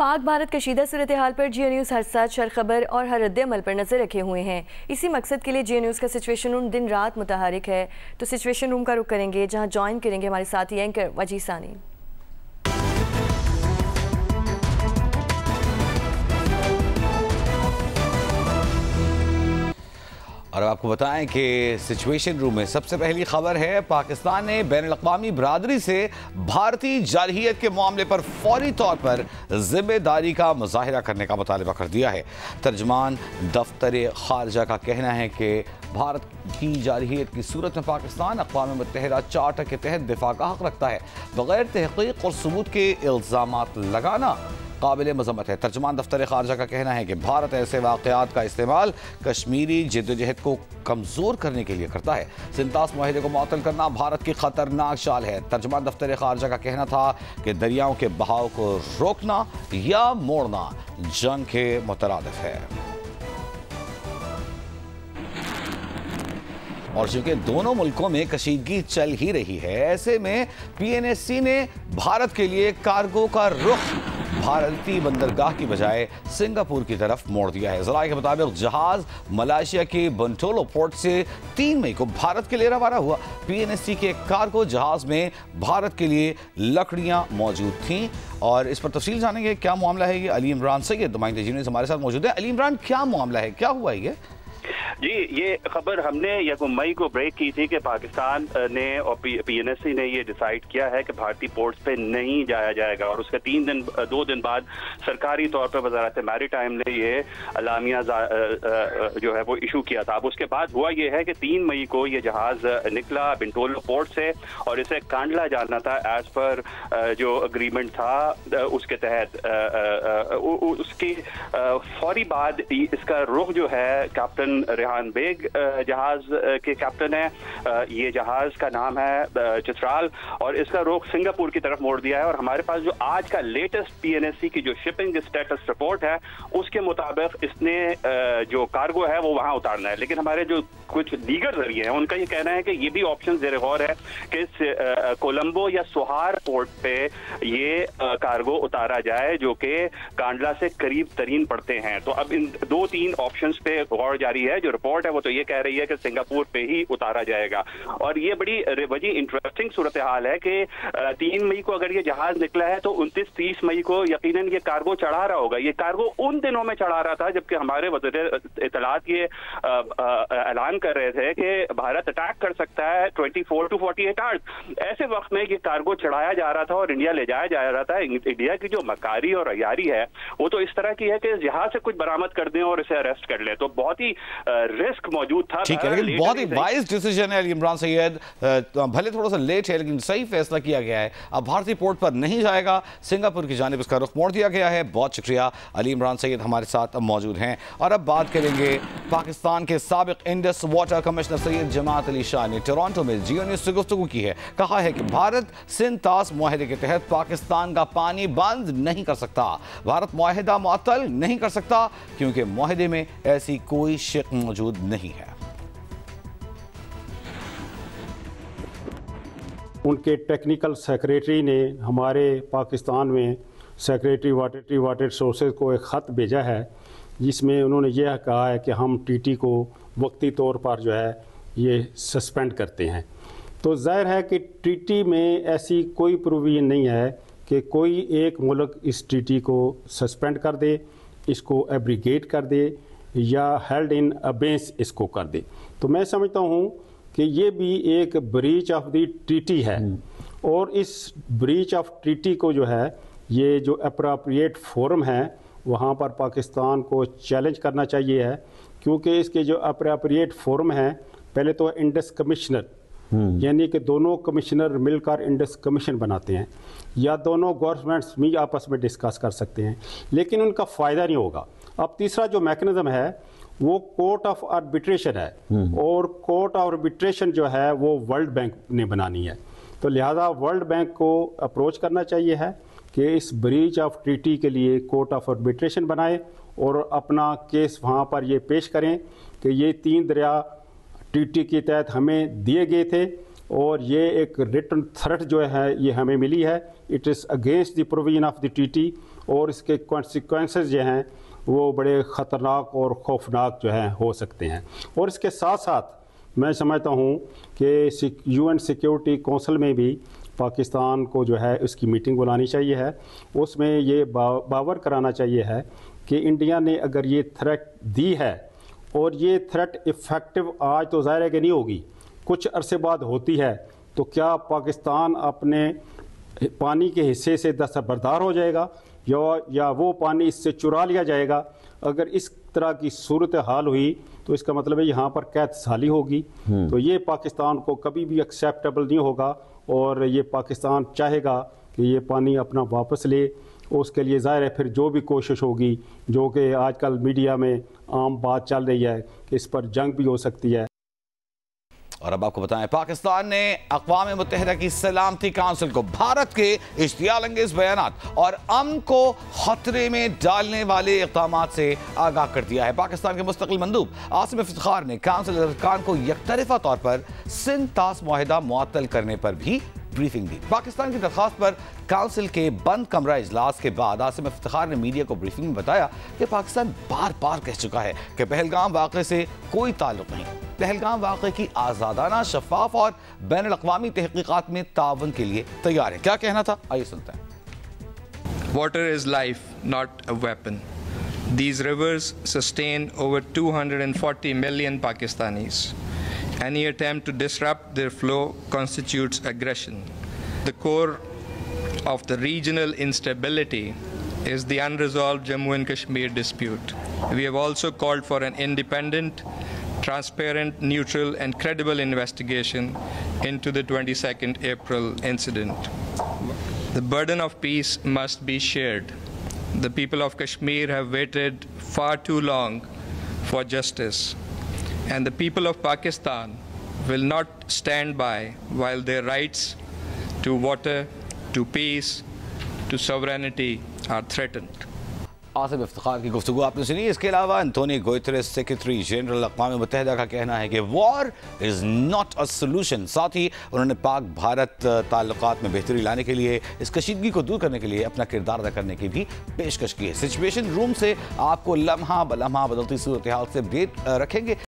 पाक भारत कशीदा सूरत हाल पर जियो न्यूज़ हर साथ शरखबर और हर रद्द अमल पर नज़र रखे हुए हैं। इसी मकसद के लिए जियो न्यूज़ का सिचुएशन रूम दिन रात मुतहरिक है। तो सिचुएशन रूम का रुख करेंगे, जहां ज्वाइन करेंगे हमारे साथी एंकर वजी सानी। और आपको बताएं कि सिचुएशन रूम में सबसे पहली खबर है, पाकिस्तान ने बैनुल-अक़वामी बरादरी से भारतीय जारहियत के मामले पर फौरी तौर पर जिम्मेदारी का मुजाहिरा करने का मुतालबा कर दिया है। तर्जमान दफ्तर खारजा का कहना है कि भारत की जारहियत की सूरत में पाकिस्तान अक़वाम मुत्तहिदा चार्टर के तहत दिफा का हक रखता है। बगैर तहक़ीक़ और सबूत के इल्ज़ामात लगाना काबिल मज़म्मत है। तर्जुमान दफ्तर खारजा का कहना है कि भारत ऐसे वाक़यात का इस्तेमाल कश्मीरी जद्दोजहद को कमज़ोर करने के लिए करता है। सिंतास मुआहिदे को मुअत्तल करना भारत की ख़तरनाक चाल है। तर्जुमान दफ्तर खारजा का कहना था कि दरियाओं के बहाव को रोकना या मोड़ना जंग के मुतरादिफ है। और चूंकि दोनों मुल्कों में कशीदगी चल ही रही है, ऐसे में PNSC ने भारत के लिए कार्गो का रुख भारतीय बंदरगाह की बजाय सिंगापुर की तरफ मोड़ दिया है। ज़राए के मुताबिक जहाज मलेशिया के बंटोलो पोर्ट से 3 मई को भारत के लिए रवाना हुआ। PNSC के कार्गो जहाज में भारत के लिए लकड़ियां मौजूद थीं। और इस पर तफसील जानेंगे क्या मामला है। ये अली इमरान सैयद नुमाइंदे जिन्होंने हमारे साथ मौजूद है। अली इमरान, क्या मामला है, क्या हुआ ये? जी, ये खबर हमने 1 मई को ब्रेक की थी कि पाकिस्तान ने और PNSC ने ये डिसाइड किया है कि भारतीय पोर्ट्स पे नहीं जाया जाएगा। और उसके 2 दिन बाद सरकारी तौर पर वजारत मैरीटाइम ने ये अलामिया जो है वो इशू किया था। अब उसके बाद हुआ ये है कि 3 मई को ये जहाज निकला बिंटोलो पोर्ट से और इसे कांडला जाना था एज पर जो अग्रीमेंट था उसके तहत। उसकी फौरी बाद इसका रुख जो है कैप्टन रेहान बेग जहाज के कैप्टन है। ये जहाज का नाम है चित्राल और इसका रुख सिंगापुर की तरफ मोड़ दिया है। और हमारे पास जो आज का लेटेस्ट PNSC की जो शिपिंग स्टेटस रिपोर्ट है उसके मुताबिक इसने जो कार्गो है वो वहां उतारना है। लेकिन हमारे जो कुछ दीगर जरिए हैं उनका ये कहना है कि ये भी ऑप्शन ज़ेर गौर है कि कोलंबो या सोहार पोर्ट पे ये कार्गो उतारा जाए जो कि कांडला से करीब तरीन पड़ते हैं। तो अब इन 2-3 ऑप्शंस पे गौर जारी है। जो रिपोर्ट है वो तो ये कह रही है कि सिंगापुर पे ही उतारा जाएगा। और ये बड़ी इंटरेस्टिंग सूरत हाल है कि 3 मई को अगर ये जहाज निकला है तो 29-30 मई को यकीनन ये कार्गो चढ़ा रहा होगा। ये कार्गो उन दिनों में चढ़ा रहा था जबकि हमारे वज़ीर इत्तलात ये ऐलान कर रहे थे कि भारत अटैक कर सकता है 24 to 48 आवर्स। ऐसे वक्त में ये कार्गो चढ़ाया जा रहा था और इंडिया ले जाया जा रहा था। इंडिया की जो मकारी और अयारी है वो तो इस तरह की है कि जहाज से कुछ बरामद कर दें और इसे अरेस्ट कर लें। तो बहुत ही रिस्क मौजूद था। ठीक है, लेकिन बहुत ही वाइज डिसीजन है अली इमरान सैयद। भले थोड़ा सा लेट है लेकिन सही फैसला किया गया है। अब भारतीय पोर्ट पर नहीं जाएगा, सिंगापुर की जानिब उसका रुख मोड़ दिया गया है। बहुत शुक्रिया, अली इमरान सैयद हमारे साथ मौजूद हैं। और अब बात करेंगे पाकिस्तान के साबिक इंडस वाटर कमिश्नर सैयद जमात अली शाह ने टोरंटो में जियो न्यूज़ से गुफ्तगू की है। कहा है कि भारत सिंतास मुआहिदे के तहत पाकिस्तान का पानी बंद नहीं कर सकता। भारत मुआहिदा मुअत्तल नहीं कर सकता क्योंकि मुआहिदे में ऐसी कोई शिक मौजूद नहीं है। उनके टेक्निकल सेक्रेटरी ने हमारे पाकिस्तान में सेक्रेटरी वाटर रिसोर्सेज को एक ख़त भेजा है जिसमें उन्होंने यह कहा है कि हम TT को वक्ती तौर पर जो है ये सस्पेंड करते हैं। तो जाहिर है कि TT में ऐसी कोई प्रोविजन नहीं है कि कोई एक मुल्क इस TT को सस्पेंड कर दे, इसको एब्रीगेट कर दे या हेल्ड इन अबेंस इसको कर दे। तो मैं समझता हूँ कि ये भी एक ब्रीच ऑफ द TT है। और इस ब्रीच ऑफ TT को जो है ये जो अप्रोप्रिएट फोरम है वहाँ पर पाकिस्तान को चैलेंज करना चाहिए है, क्योंकि इसके जो अप्रोप्रिएट फोरम है पहले तो इंडस कमिश्नर यानी कि दोनों कमिश्नर मिलकर इंडस कमीशन बनाते हैं या दोनों गवर्नमेंट्स भी आपस में डिस्कस कर सकते हैं, लेकिन उनका फ़ायदा नहीं होगा। अब तीसरा जो मैकेनिज्म है वो कोर्ट ऑफ आर्बिट्रेशन है और कोर्ट ऑफ आर्बिट्रेशन जो है वो वर्ल्ड बैंक ने बनानी है। तो लिहाजा वर्ल्ड बैंक को अप्रोच करना चाहिए है कि इस ब्रीच ऑफ TT के लिए कोर्ट ऑफ आर्बिट्रेशन बनाए और अपना केस वहाँ पर ये पेश करें कि ये 3 दरिया TT के तहत हमें दिए गए थे और ये एक रिटन थ्रेट जो है ये हमें मिली है, it is against the provision of the TT और इसके कॉन्सिक्वेंसेस जो हैं वो बड़े ख़तरनाक और खौफनाक जो हैं हो सकते हैं। और इसके साथ साथ मैं समझता हूँ कि UN सिक्योरिटी काउंसिल में भी पाकिस्तान को जो है उसकी मीटिंग बुलानी चाहिए है। उसमें ये बावर कराना चाहिए है कि इंडिया ने अगर ये थ्रेट दी है और ये थ्रेट इफ़ेक्टिव आज तो ज़ाहिर है कि नहीं होगी, कुछ अरसे बाद होती है, तो क्या पाकिस्तान अपने पानी के हिस्से से दस्तबरदार हो जाएगा या वो पानी इससे चुरा लिया जाएगा। अगर इस तरह की सूरत हाल हुई तो इसका मतलब है यहाँ पर कैद साली होगी। तो ये पाकिस्तान को कभी भी एक्सेप्टेबल नहीं होगा और ये पाकिस्तान चाहेगा कि ये पानी अपना वापस ले। उसके लिए ज़ाहिर है फिर जो भी कोशिश होगी, जो कि आजकल मीडिया में आम बात चल रही है कि इस पर जंग भी हो सकती है। और अब आपको बताएं, पाकिस्तान ने अक़वाम मुत्तहिदा की सलामती काउंसिल को भारत के इश्तियालंगेज बयानात और अमन को खतरे में डालने वाले इक़दाम से आगाह कर दिया है। पाकिस्तान के मुस्तकिल मंदूब आसिम इफ्तिखार ने काउंसिल अरकान को यकतरफा तौर पर सिंध तास मुआहिदा मुअत्तल करने पर भी ब्रीफिंग दी। पाकिस्तान की दरख्वास्त पर काउंसिल के बंद कमरा इजलास के बाद आसिम इफ्तिखार ने मीडिया को ब्रीफिंग में बताया कि पाकिस्तान बार बार कह चुका है कि पहलगाम वाक़े से कोई ताल्लुक नहीं। पहलगाम वाक़े की आज़ादाना, शफाफ और बैनुल अक़वामी तहक़ीक़ात में ताउन के लिए तैयार है। क्या कहना था, आइए सुनते हैं। Water is life, not a weapon. These rivers sustain over 240 million Pakistanis. Any attempt to disrupt their flow constitutes aggression. The core of the regional instability is the unresolved Jammu and Kashmir dispute. We have also called for an independent, transparent, neutral and credible investigation into the 22nd April incident. The burden of peace must be shared. The people of Kashmir have waited far too long for justice. And the people of Pakistan will not stand by while their rights to water, to peace, to sovereignty are threatened. Asim Iftikhar की गुफ्तगू आपने सुनी। इसके अलावा Antonio Guterres secretary general अक़वाम मुत्तहिदा का कहना है कि war is not a solution. साथ ही उन्होंने पाक भारत ताल्लुकात में बेहतरी लाने के लिए, इस कशीदगी को दूर करने के लिए अपना किरदार अदा करने की भी पेशकश की है। सिचुएशन रूम से आपको लम्हा ब लम्हा बदलती सूरत हाल से अपडेट रखेंगे।